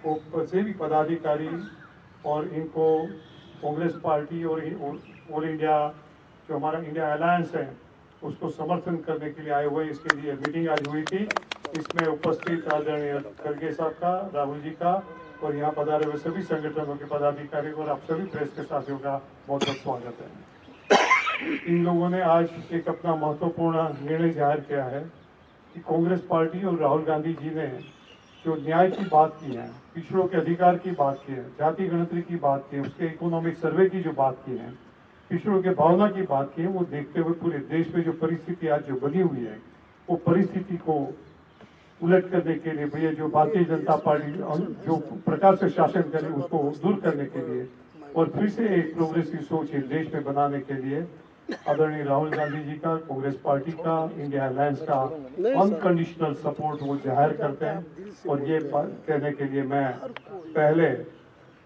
से भी पदाधिकारी और इनको कांग्रेस पार्टी और ऑल इंडिया जो हमारा इंडिया अलायंस है उसको समर्थन करने के लिए आए हुए, इसके लिए मीटिंग आज हुई थी। इसमें उपस्थित आदरणीय खड़गे साहब का, राहुल जी का और यहाँ पधारे हुए सभी संगठनों के पदाधिकारी और आप सभी प्रेस के साथियों का बहुत बहुत स्वागत है। इन लोगों ने आज एक अपना महत्वपूर्ण निर्णय जाहिर किया है कि कांग्रेस पार्टी और राहुल गांधी जी ने जो न्याय की बात की है, पिछड़ों के अधिकार की बात की है, जाति गणतरी की बात की है, उसके इकोनॉमिक सर्वे की जो बात की है, पिछड़ों के भावना की बात की है, वो देखते हुए पूरे देश में जो परिस्थिति आज जो बनी हुई है वो परिस्थिति को उलट करने के लिए, भैया जो भारतीय जनता पार्टी जो प्रकार से शासन करे उसको दूर करने के लिए और फिर से एक प्रोग्रेसिव सोच इस देश में बनाने के लिए आदरणीय राहुल गांधी जी का, कांग्रेस पार्टी का, इंडिया अलायंस का अनकंडीशनल सपोर्ट वो जाहिर करते हैं। और ये कहने के लिए मैं पहले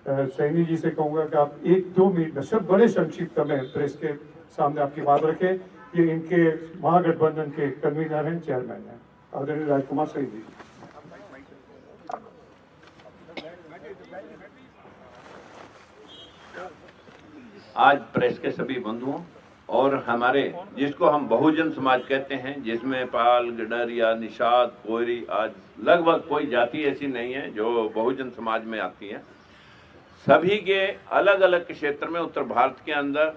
सैनी जी से कहूंगा कि आप 1-2 मिनट सब बड़े संक्षिप्त में प्रेस के सामने आपकी बात रखें। ये इनके महागठबंधन के कन्वीनर हैं, चेयरमैन हैं, आदरणीय राजकुमार सैनी जी। आज प्रेस के सभी बंधुओं और हमारे जिसको हम बहुजन समाज कहते हैं, जिसमें पाल, गडरिया, निषाद, कोयरी, आज लगभग कोई जाति ऐसी नहीं है जो बहुजन समाज में आती है। सभी के अलग अलग क्षेत्र में उत्तर भारत के अंदर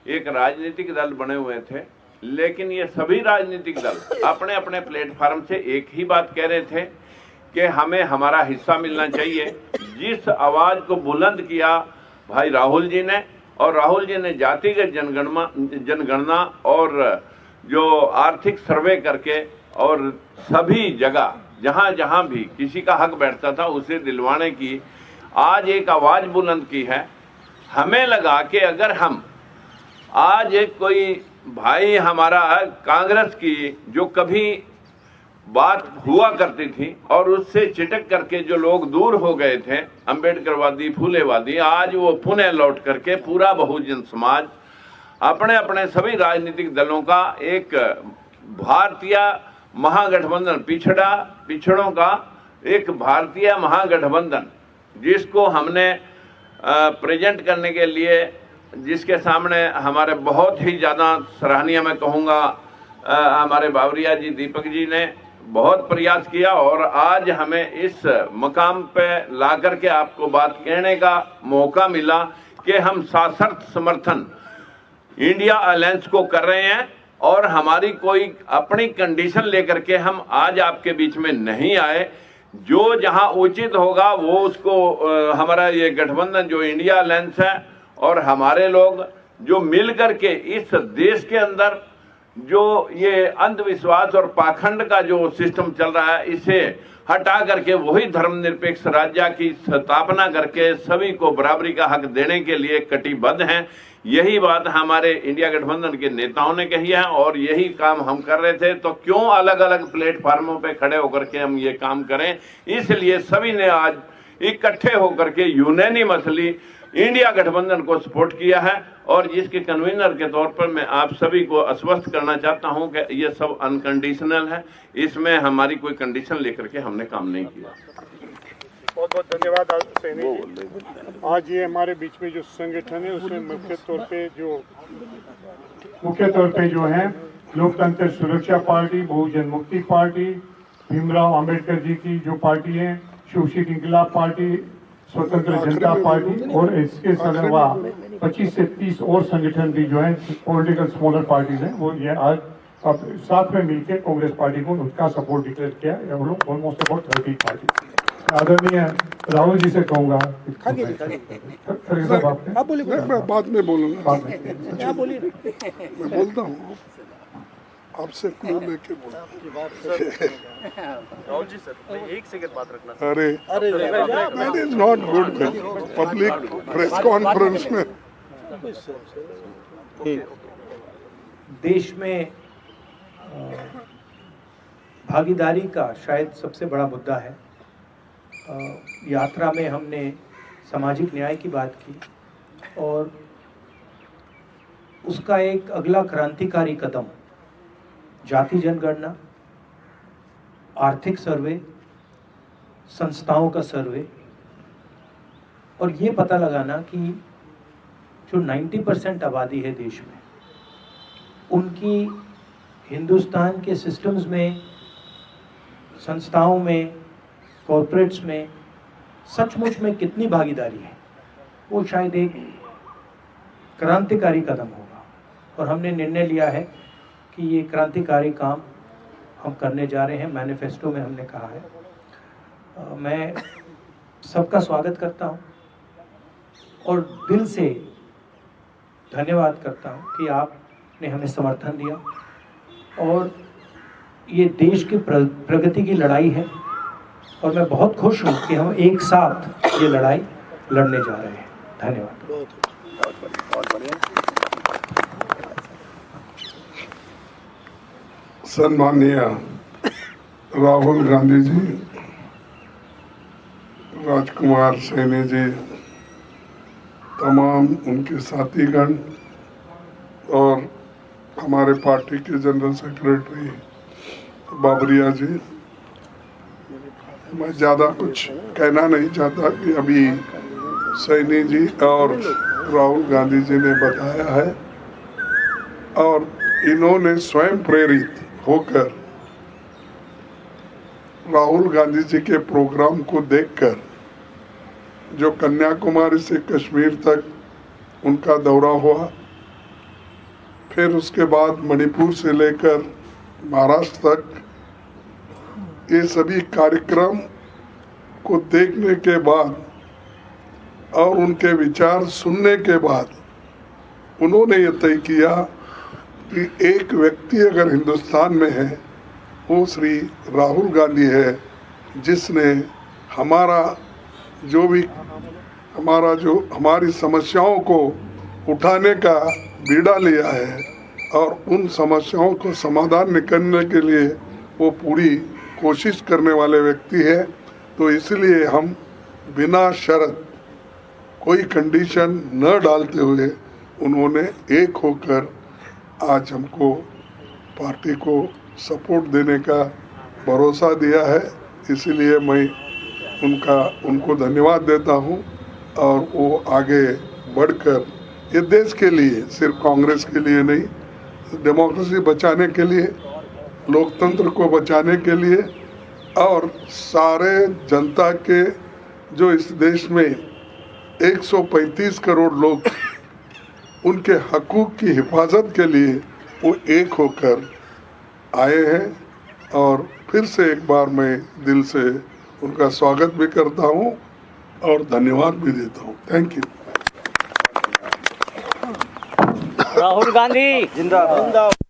एक राजनीतिक दल बने हुए थे, लेकिन ये सभी राजनीतिक दल अपने अपने प्लेटफार्म से एक ही बात कह रहे थे कि हमें हमारा हिस्सा मिलना चाहिए। जिस आवाज को बुलंद किया भाई राहुल जी ने, और राहुल जी ने जातिगत जनगणना और जो आर्थिक सर्वे करके और सभी जगह जहां जहां भी किसी का हक बैठता था उसे दिलवाने की आज एक आवाज बुलंद की है। हमें लगा कि अगर हम आज एक कोई भाई हमारा कांग्रेस की जो कभी बात हुआ करती थी और उससे चिटक करके जो लोग दूर हो गए थे, अंबेडकरवादी, फूलेवादी, आज वो पुनः लौट करके पूरा बहुजन समाज अपने अपने सभी राजनीतिक दलों का एक भारतीय महागठबंधन, पिछड़ों का एक भारतीय महागठबंधन जिसको हमने प्रेजेंट करने के लिए, जिसके सामने हमारे बहुत ही ज़्यादा सराहनीय मैं कहूँगा हमारे बावरिया जी, दीपक जी ने बहुत प्रयास किया और आज हमें इस मकाम पे ला करके आपको बात कहने का मौका मिला कि हम सशर्त समर्थन इंडिया अलायंस को कर रहे हैं और हमारी कोई अपनी कंडीशन लेकर के हम आज आपके बीच में नहीं आए। जो जहां उचित होगा वो उसको हमारा ये गठबंधन जो इंडिया अलायंस है और हमारे लोग जो मिल करके इस देश के अंदर जो ये अंधविश्वास और पाखंड का जो सिस्टम चल रहा है इसे हटा करके वही धर्मनिरपेक्ष राज्य की स्थापना करके सभी को बराबरी का हक देने के लिए कटिबद्ध हैं। यही बात हमारे इंडिया गठबंधन के नेताओं ने कही है और यही काम हम कर रहे थे। तो क्यों अलग अलग प्लेटफार्मों पे खड़े होकर के हम ये काम करें, इसलिए सभी ने आज इकट्ठे होकर के यूनानिमसली इंडिया गठबंधन को सपोर्ट किया है। और जिसके कन्वीनर के तौर पर मैं आप सभी को आश्वस्त करना चाहता हूं कि ये सब अनकंडीशनल है, इसमें हमारी कोई कंडीशन लेकर के हमने काम नहीं किया। बहुत बहुत धन्यवाद सैनी जी। आज ये हमारे बीच में जो संगठन है उसमें मुख्य तौर पे जो है लोकतंत्र सुरक्षा पार्टी, बहुजन मुक्ति पार्टी, भीमराव अंबेडकर जी की जो पार्टी है, शोषित इंकलाब पार्टी, स्वतंत्र जनता पार्टी और इसके अलावा 25 से 30 और संगठन भी जो है पॉलिटिकल स्मॉलर पार्टीज हैं, वो ये आज अब साथ में मिलकर कांग्रेस पार्टी को उसका सपोर्ट डिक्लेयर किया है। हम लोग ऑलमोस्ट अबाउट 30 पार्टी। आदरणीय राहुल जी से कहूंगा आप बोलिए, मैं बाद में बोलूंगा, आप बोलिए, मैं बोलता हूँ आपसे क्लू लेके राहुल जी सर एक सेकंड बात रखना। अरे that is not good public press conference में। देश में भागीदारी का शायद सबसे बड़ा मुद्दा है। यात्रा में हमने सामाजिक न्याय की बात की और उसका एक अगला क्रांतिकारी कदम जाति जनगणना, आर्थिक सर्वे, संस्थाओं का सर्वे और ये पता लगाना कि जो 90% आबादी है देश में, उनकी हिंदुस्तान के सिस्टम्स में, संस्थाओं में, कॉरपोरेट्स में सचमुच में कितनी भागीदारी है, वो शायद एक क्रांतिकारी कदम होगा। और हमने निर्णय लिया है कि ये क्रांतिकारी काम हम करने जा रहे हैं। मैनिफेस्टो में हमने कहा है। मैं सबका स्वागत करता हूँ और दिल से धन्यवाद करता हूँ कि आपने हमें समर्थन दिया। और ये देश की प्रगति की लड़ाई है और मैं बहुत खुश हूँ कि हम एक साथ ये लड़ाई लड़ने जा रहे हैं। धन्यवाद। सम्माननीय राहुल गांधी जी, राजकुमार सैनी जी, तमाम उनके साथीगण और हमारे पार्टी के जनरल सेक्रेटरी बाबरिया जी, मैं ज़्यादा कुछ कहना नहीं चाहता कि अभी सैनी जी और राहुल गांधी जी ने बताया है और इन्होंने स्वयं प्रेरित होकर राहुल गांधी जी के प्रोग्राम को देखकर, जो कन्याकुमारी से कश्मीर तक उनका दौरा हुआ, फिर उसके बाद मणिपुर से लेकर महाराष्ट्र तक, ये सभी कार्यक्रम को देखने के बाद और उनके विचार सुनने के बाद उन्होंने ये तय किया कि एक व्यक्ति अगर हिंदुस्तान में है वो श्री राहुल गांधी है, जिसने हमारी समस्याओं को उठाने का बीड़ा लिया है और उन समस्याओं को समाधान निकालने के लिए वो पूरी कोशिश करने वाले व्यक्ति है। तो इसलिए हम बिना शर्त, कोई कंडीशन न डालते हुए उन्होंने एक होकर आज हमको, पार्टी को सपोर्ट देने का भरोसा दिया है। इसलिए मैं उनको धन्यवाद देता हूं और वो आगे बढ़कर ये देश के लिए, सिर्फ कांग्रेस के लिए नहीं, डेमोक्रेसी बचाने के लिए, लोकतंत्र को बचाने के लिए और सारे जनता के, जो इस देश में 135 करोड़ लोग, उनके हकूक़ की हिफाजत के लिए वो एक होकर आए हैं। और फिर से एक बार मैं दिल से उनका स्वागत भी करता हूं और धन्यवाद भी देता हूं। Thank you. राहुल गांधी जिंदाबाद।